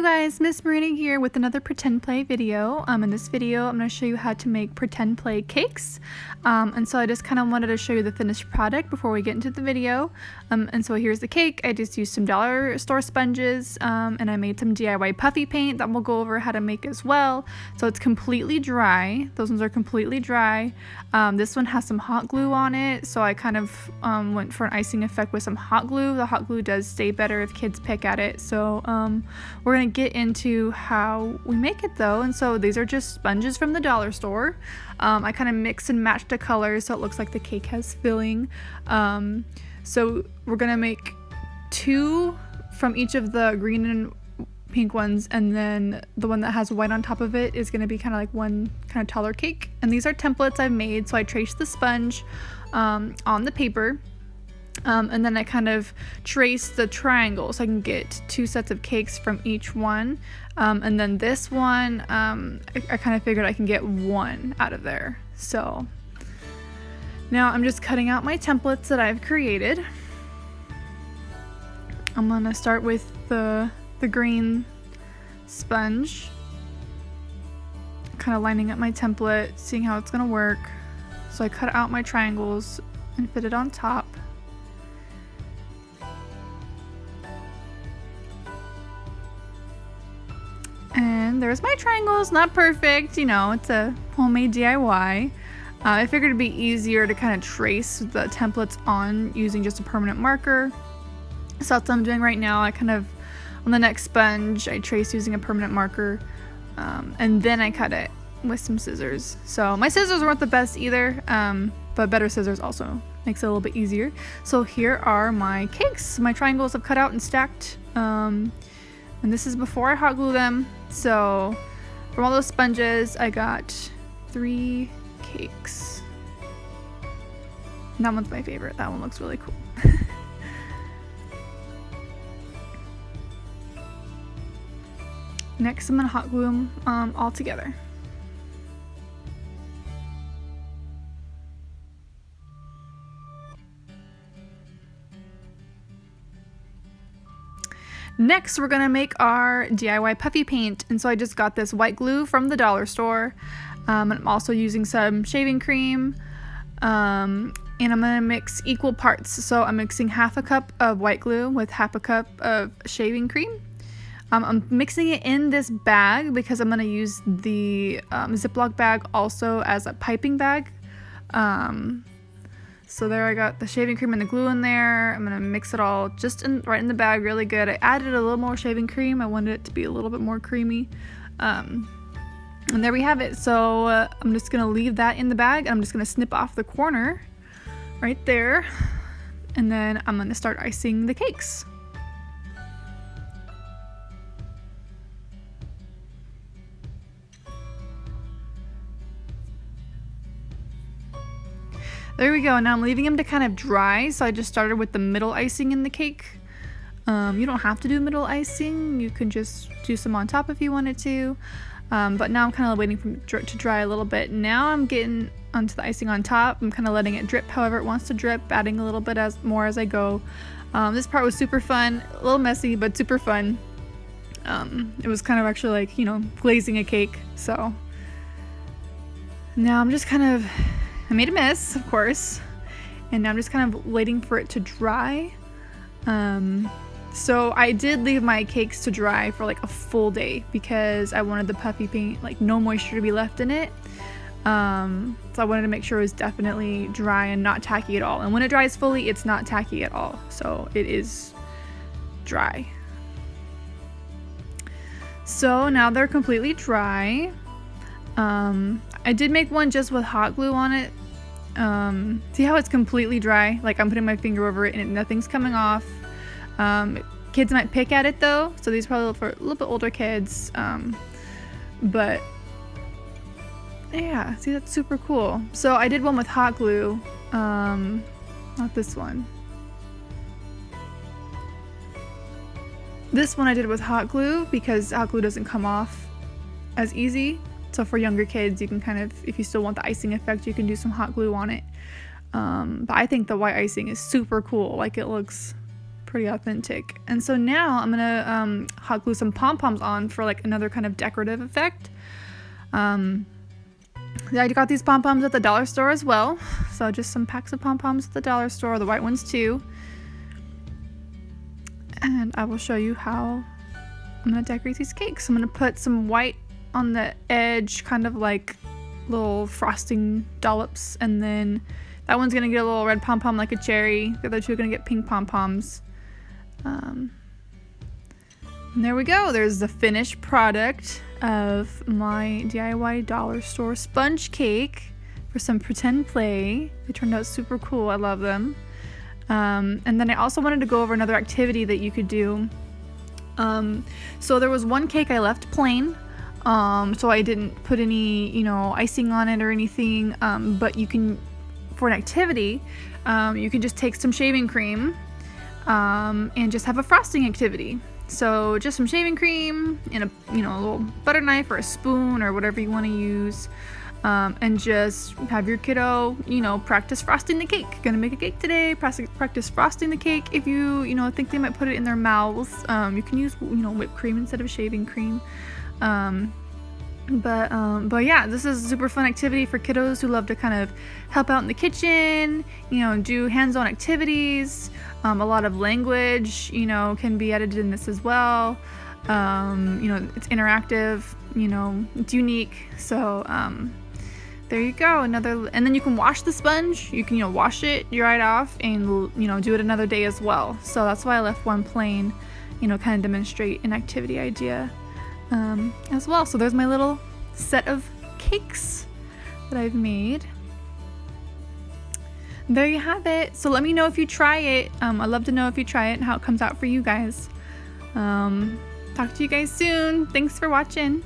you guys, Miss Marina here with another pretend play video. In this video I'm going to show you how to make pretend play cakes. And so I just kind of wanted to show you the finished product before we get into the video. And so here's the cake. I just used some dollar store sponges and I made some DIY puffy paint that we'll go over how to make as well. So it's completely dry. Those ones are completely dry. This one has some hot glue on it, so I kind of went for an icing effect with some hot glue. The hot glue does stay better if kids pick at it. So we're gonna get into how we make it though. And so these are just sponges from the dollar store. I kind of mix and match the colors so it looks like the cake has filling. So we're gonna make 2 from each of the green and pink ones, and then the one that has white on top of it is going to be kind of like one kind of taller cake. And these are templates I've made, so I traced the sponge on the paper, and then I kind of traced the triangle so I can get 2 sets of cakes from each one. And then this one, I kind of figured I can get 1 out of there. So now I'm just cutting out my templates that I've created. I'm going to start with the green sponge, kind of lining up my template, seeing how it's gonna work. So I cut out my triangles and fit it on top. And there's my triangles. Not perfect, you know, it's a homemade DIY. I figured it'd be easier to kind of trace the templates on using just a permanent marker. So that's what I'm doing right now. I kind of, on the next sponge, I trace using a permanent marker, and then I cut it with some scissors. So my scissors weren't the best either, but better scissors also makes it a little bit easier. So here are my cakes. My triangles I've cut out and stacked, and this is before I hot glue them. So from all those sponges, I got 3 cakes. And that one's my favorite. That one looks really cool. Next, I'm going to hot glue them all together. Next, we're going to make our DIY puffy paint. And so I just got this white glue from the dollar store. And I'm also using some shaving cream. And I'm going to mix equal parts. So I'm mixing half a cup of white glue with half a cup of shaving cream. I'm mixing it in this bag because I'm going to use the Ziploc bag also as a piping bag. So there I got the shaving cream and the glue in there. I'm going to mix it all just right in the bag really good. I added a little more shaving cream. I wanted it to be a little bit more creamy. And there we have it. So I'm just going to leave that in the bag. I'm just going to snip off the corner right there. And then I'm going to start icing the cakes. There we go. Now I'm leaving them to kind of dry, so I just started with the middle icing in the cake. You don't have to do middle icing. You can just do some on top if you wanted to. But now I'm kind of waiting for it to dry a little bit. Now I'm getting onto the icing on top. I'm kind of letting it drip however it wants to drip, adding a little bit more as I go. This part was super fun, a little messy, but super fun. It was kind of actually like, you know, glazing a cake. So now I'm just kind of... I made a mess, of course, and now I'm just kind of waiting for it to dry. So I did leave my cakes to dry for like a full day because I wanted the puffy paint, like no moisture to be left in it. So I wanted to make sure it was definitely dry and not tacky at all. And when it dries fully, it's not tacky at all. So it is dry. So now they're completely dry. I did make one just with hot glue on it. See how it's completely dry? Like I'm putting my finger over it and nothing's coming off. Kids might pick at it though, so these are probably for a little bit older kids. But yeah, see, that's super cool. So I did one with hot glue, not this one. This one I did with hot glue because hot glue doesn't come off as easy. So for younger kids, you can kind of, if you still want the icing effect, you can do some hot glue on it. But I think the white icing is super cool. Like it looks pretty authentic. And so now I'm gonna hot glue some pom-poms on for like another kind of decorative effect. I got these pom-poms at the dollar store as well, so just some packs of pom-poms at the dollar store, the white ones too. And I will show you how I'm gonna decorate these cakes. I'm gonna put some white on the edge, kind of like little frosting dollops, and then that one's gonna get a little red pom-pom like a cherry. The other two are gonna get pink pom-poms. And there we go. There's the finished product of my DIY dollar store sponge cake for some pretend play. They turned out super cool. I love them. And then I also wanted to go over another activity that you could do. So there was one cake I left plain. So I didn't put any, icing on it or anything. But you can, for an activity, you can just take some shaving cream and just have a frosting activity. So just some shaving cream and a little butter knife or a spoon or whatever you want to use, and just have your kiddo practice frosting the cake. Gonna make a cake today. Practice frosting the cake. If you think they might put it in their mouths, you can use whipped cream instead of shaving cream. But yeah, this is a super fun activity for kiddos who love to kind of help out in the kitchen, do hands-on activities. A lot of language, can be edited in this as well. It's interactive, it's unique. So, there you go. And then you can wash the sponge. You can, wash it, dry it off, and, do it another day as well. So that's why I left one plain, kind of demonstrate an activity idea. As well. So there's my little set of cakes that I've made. There you have it. So let me know if you try it. I'd love to know if you try it and how it comes out for you guys. Talk to you guys soon. Thanks for watching.